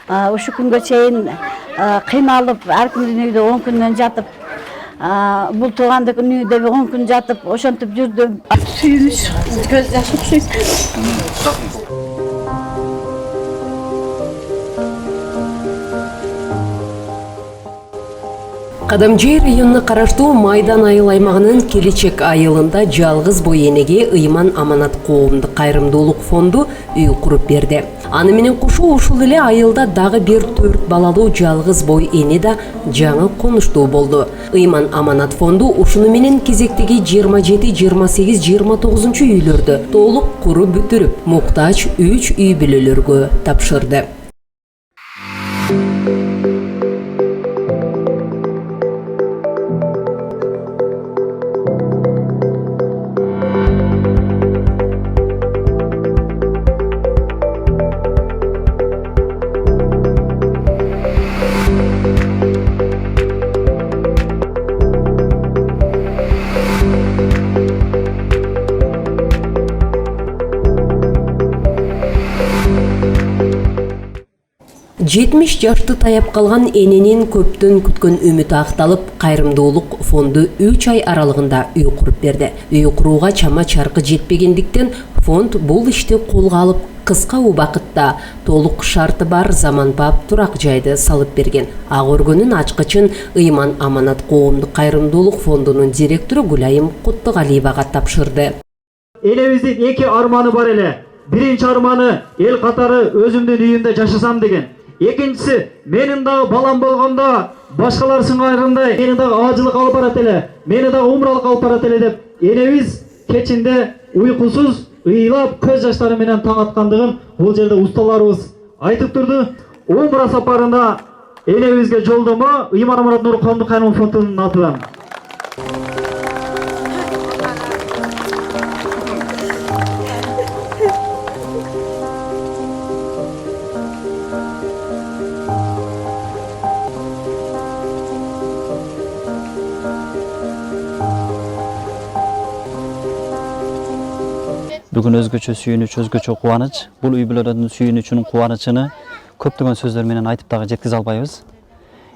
Uşu күнгө чейин кыйналып, ар күндүн үйдө 10 күндөн жатып, бул туугандыкын үйдө 10 күн жатып, ошентип жүрдүм. Сүйүнүч, көз жашып. Кадамжай районуна караштуу Майдан айыл аймагынын Келечек айылында жалгыз бой энеге Ыйман Аманат коомдук кайрымдуулук фонду үй куруп берди. Аны менен кошо ушул эле айылда дагы бир 4 балалуу жалгыз бой эне да жаңы конуштуу болду. Ыйман Аманат фонду ушуну менен кезектеги 27, 28, 29 үйлөрдү толук куруп бүтүрүп, муктаж 3 үй бүлөлөргө тапшырды. Жетмиш жашты таяп калган эненин көптөн күткөн үмүтү акталып, кайрымдуулук фонду 3 ай аралыгында үй куруп берди. Үй курууга чама чаркы жетпегендиктен фонд бул ишти колго алып, кыска убакытта толук шарты бар заманбап турак жайды салып берген. Ак өргөнүн ачкычын Ыйман Аманат коомдук кайрымдуулук фондунун директору Гүлайым Куттугалиевага тапшырды. Элебиздин 2 арманы бар эле. Биринчи арманы эл катары өзүмдүн үйүмдө жашасам деген. Экинчisi, менин дагы балам болгондо башкалар сыңарындай мени дагы ажылык алып барат эле, мени дагы умралык алып барат эле деп энебиз кечинде уйкусуз ыйлап көз жаштары менен таң аткандыгын бул жерде усталарыбыз айтып турду. Умра сапарында энебизге жолдомо Ыйман Аманат Нур коомдук кайрымдуулук фондунун атынан. Бүгүн өзгөчө сүйүнүч, өзгөчө кубаныч. Бул үй бүлөлөрдүн сүйүнүчүнүн кубанычын көптөгөн сөздөр менен айтып дагы жеткизе албайбыз.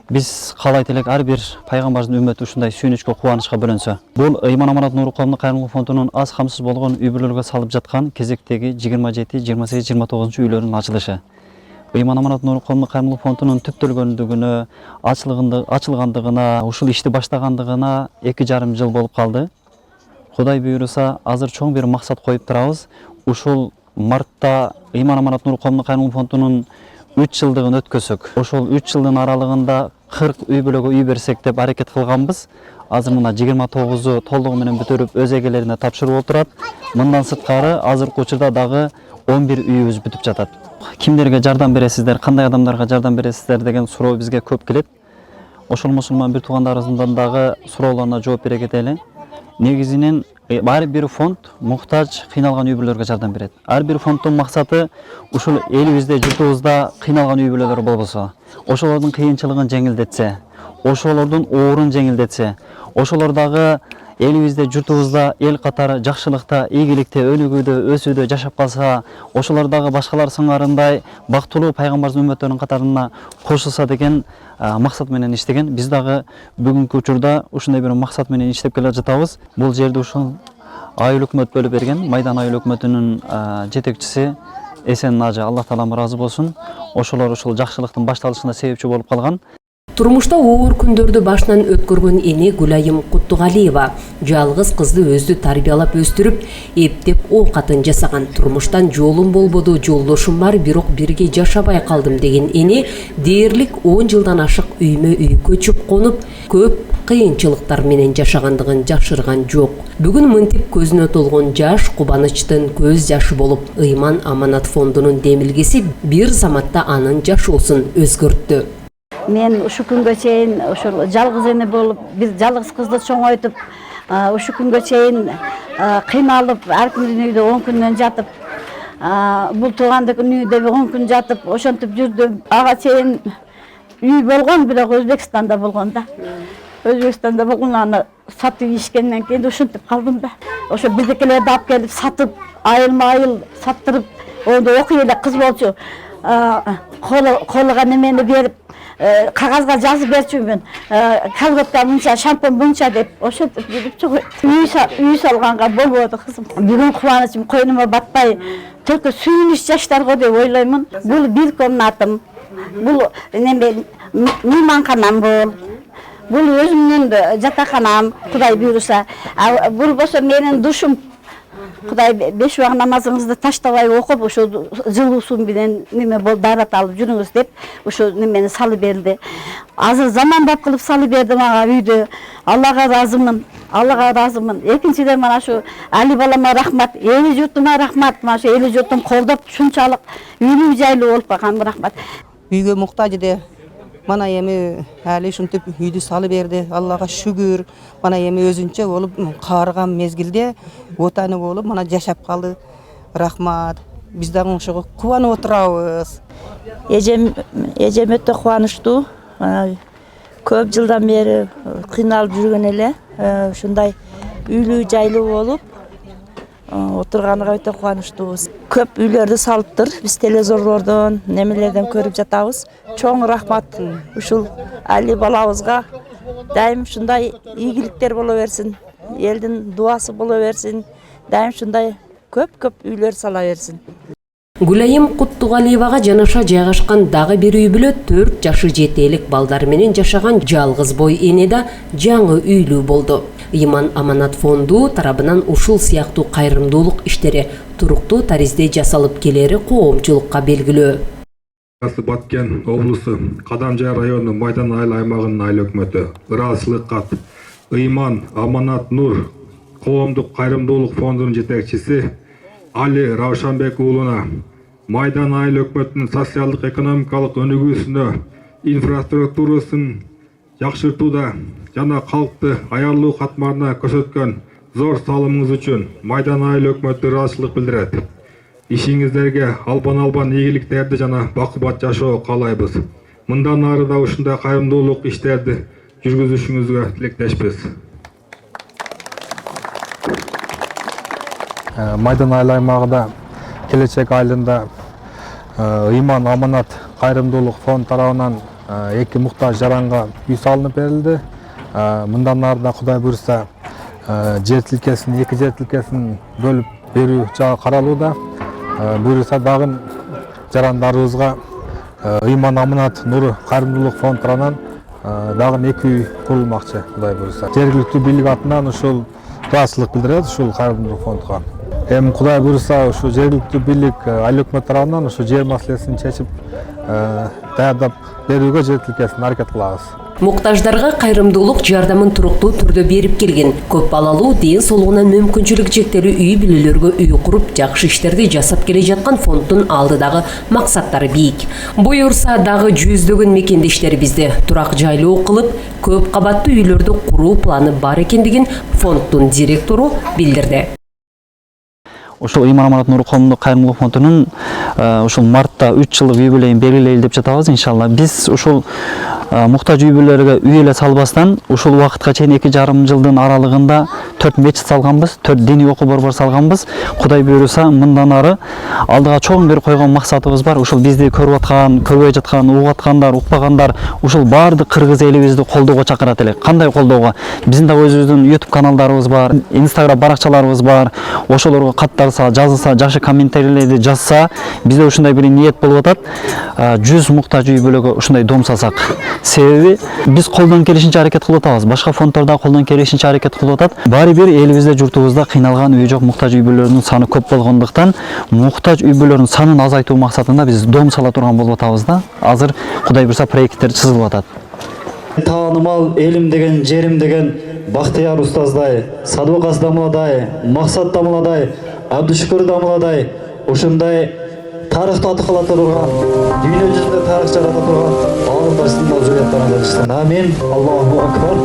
Биз каалайт элек ар бир пайгамбардын үммөтү ушундай сүйүнүчкө, кубанычка бөлөнсө. Бул Ыйман Аманат Нур коомдук кайрымдуулук фондунун аз камсыз болгон үй бүлөлөргө салып жаткан кезектеги 27, 28, 29 үйлөрдүн ачылышы. Ыйман Аманат Нур коомдук кайрымдуулук фондунун түптөлгөндүгүнө, ачылгандыгына, ушул ишти баштагандыгына 2,5 жыл болуп калды. Кудай буйруса, азыр чоң бир максат коюп турабыз. Ушул мартта Ыйман Аманат Нур коомдук кайрымдуулук фондунун 3 жылдыгын өткөзсөк, ошол 3 жылдын аралыгында 40 үй бүлөгө үй берсек деп аракет кылганбыз. Азыр мына 29-у толугу менен бүтүрүп өз эгелерине тапшырып отурат. Мындан сырткары азыркы учурда дагы 11 үйүбүз бүтүп жатат. Кимдерге жардам бересиздер, кандай адамдарга жардам бересиздер деген суроо бизге көп келет. Ошол мусулман бир туугандарыбыздын дагы суроолоруна жооп бере кетели. Негизинен ар бир фонд муктаж, кыйналган үй бүлөлөргө жардам берет. Ар бир фонддун максаты ушул элибизде, журтубузда кыйналган үй бүлөлөр болбосо, ошолордун кыйынчылыгын жеңилдетсе, ошолордун оорун жеңилдетсе, ошолор дагы элибизде, журтубузда эл катары жакшылыкта, ийгиликте, өнүгүүдө, өсүүдө жашап калса, ошолор дагы башкалар сыңарындай бактылуу пайгамбардын үммөттөрүнүн катарына кошулса деген максат менен иштеген. Биз дагы бүгүнкү учурда ушундай бир максат менен иштеп келе жатабыз. Бул жерди ушул айыл өкмөт бөлүп берген. Майдан айыл өкмөтүнүн жетекчиси Эсен Нажы, Аллах таалам ыраазы болсун. Ошолор ушул жакшылыктын башталышына себепчи болуп калган. Турмушта оор күндөрдү башынан өткөргөн эне Гүлайым Куттугалиева жалгыз кызды өзү тарбиялап өстүрүп, эптеп оокатын жасаган. Турмуштан жолум болбоду, жолдошум бар, бирок бирге жашабай калдым деген эне дээрлик 10 жылдан ашык үймө үй көчүп конуп, көп кыйынчылыктар менен жашагандыгын жашырган жок. Бүгүн мынтип көзүнө толгон жаш кубанычтын көз жашы болуп, Ыйман Аманат фондунун демилгеси бир заматта анын жашоосун өзгөрттү. Мен ушу күнгө чейин ошол жалгыз эне болуп, биз жалгыз кызды чоңойтуп, ушу күнгө чейин кыйналып, ар күндүн үйдө 10 күндөн жатып, бул туугандыкын үйдө 10 күн жатып, ошентип жүрдүм. Ага чейин үй болгон, бирок Өзбекстанда болгон да. Өзбекстанда болгон, аны сатып ишкенден кийин ушинтип калдым да. Ошо биздикилерди алып келип сатып, айылма айыл саттырып, онда окуй эле кыз болчу. колуга немени берип кагазга жазып берчүмүн. Колготка мынча, шампунь мынча деп ошентип берип чыгып үй салганга болбоду кызым. Бүгүн кубанычым койнума батпай, только сүйүнүч жаштар го деп ойлоймун. Бул бир комнатам. Бул неме мейманканам бул. Бул өзүмдүн жатаканам, Кудай буйруса. Бул болсо менин душум. Кудай 5 убак намазыңызды таштабай окуп, ошо жылуу суу менен неме бол дарат алып жүрүңүз деп, ошо немени салып берди. Азыр заманбап кылып салып берди мага үйдү. Аллага ыраазымын. Аллага ыраазымын. Экинчиден мана шу Али балама рахмат, эли журтума рахмат. Мана шу эли журтум колдоп шунчалык үйлүү жайлуу болуп калган рахмат. Үйгө муктаж эди. Mana эми али ушинтип үйдү салып берди. Аллага шүгүр. Mana эми өзүнчө болуп каарыган мезгилде отаны болуп мана жашап калды. Рахмат. Биз дагы ошого кубанып отурабыз. Эжем өтө кубанычтуу. Көп жылдан бери кыйналып жүргөн эле. Ушундай үйлүү жайлуу болуп отурганга өтө кубанычтуубуз. Көп үйлөрдү салыптыр. Биз телевизорлордон, немелерден көрүп жатабыз. Чоң рахмат ушул Али балабызга. Дайым ушундай ийгиликтер боло берсин. Элдин дуасы боло берсин. Дайым ушундай көп үйлөр сала берсин. Гүлайым Куттугалиевага жанаша жайгашкан дагы бир үй бүлө 4 жашы жетелик балдар менен жашаган жалгыз бой эне да жаңы үйлүү болду. Иман Аманат фонду тарабынан ушул сыяктуу кайрымдуулук иштери туруктуу таризде жасалып келери коомчулукка белгилүү. Баткен облусу Кадамжай району Майдан айыл аймагынын айыл өкмөтү ыраазычылык кат Иман Аманат Нур коомдук кайрымдуулук фондунун жетекчиси Али Раушанбек уулуна Майдан айыл өкмөтүнүн социалдык экономикалык өнүгүүсүнө, инфраструктурасын жакшыртууда жана калкты аялуу катмарына көрсөткөн зор салымыңыз үчүн Майдан айыл өкмөтү ыраазычылык билдирет. Ишиңиздерге албан ийгиликтерди жана бакубат жашоо каалайбыз. Мындан ары да ушундай кайрымдуулук иштерди жүргүзүшүңүзгө тилектешпиз. Майдан айыл аймагында келечек айылында Иман Аманат кайрымдуулук фонд тарабынан 2 муктаж жаранга үй салынып берилди. Мындан ары да Кудай буйруса жер тилкесин, 2 жер тилкесин бөлүп берүү жагы каралууда. Буйруса дагы жарандарыбызга Иман Аманат Нур кайрымдуулук фонд тарабынан дагы 2 үй курулмакчы, Кудай буйруса. Жергиликтүү бийлик атынан ушул ыраазычылык билдирет ушул кайрымдуулук фондго. Эми Кудай буйруса ушу жергиликтүү бийлик айыл өкмөт тарабынан ушу жер маселесин чечип даярдап берүүгө жер тилкесин аракет кылабыз. Муктаждарга кайрымдуулук жардамын туруктуу түрдө берип келген. Көп балалуу, ден соолугунан мүмкүнчүлүгү чектелүү үй бүлөлөргө үй куруп, жакшы иштерди жасап келе жаткан фонддун алдыдагы максаттары бийик. Буюрса дагы жүздөгөн мекендештер бизди турак жайлуу кылып, көп кабаттуу үйлөрдү куруу планы бар экендигин фонддун директору билдирди. Ушул Иман Аманат Нур коомдук кайрымдуулук фондунун ушул мартта 3 жылдык үй бүлөйүн белгилейли деп жатабыз иншалла. Биз ушул муктаж үй бүлөлөргө үй эле салбастан ушул убакытка чейин 2,5 жылдын аралыгында 4 мечит салганбыз, 4 диний окуу борбор салганбыз. Кудай буйруса мындан ары алдыга чоң бир койгон максатыбыз бар. Ушул бизди көрүп аткан, көрбөй жаткан, угуп аткандар, укпагандар ушул баардык кыргыз элибизди колдоого чакырат элек. Кандай колдоого? Биздин да өзүбүздүн YouTube каналдарыбыз бар, Instagram баракчаларыбыз бар. Ошолорго катталса, жазылса, жакшы комментарийлерди жазса, бизде ушундай бир ниет болуп атат. 100 муктаж үй бүлөгө ушундай дом салсак. Себеби биз колдон келишинче аракет кылып атабыз. Башка фонддор да колдон келишинче аракет кылып атат. Баары бир элибизде, журтубузда кыйналган үй жок муктаж үй бүлөлөрүнүн саны көп болгондуктан, муктаж үй бүлөлөрүнүн санын азайтуу максатында биз дом сала турган болуп атабыз да. Азыр Кудай буйруса проекттер чызылып атат. Таанымал элим деген, жерим деген Бактияр устаздай, Садыкас дамыладай, Максат дамыладай, Абдышүкүр дамыладай, ушундай тарыхты аты кыла турган, дүйнө жүзүндө тарых жарата турган алымдар сындар жүрөттөрүндө. Амин. Аллаху акбар.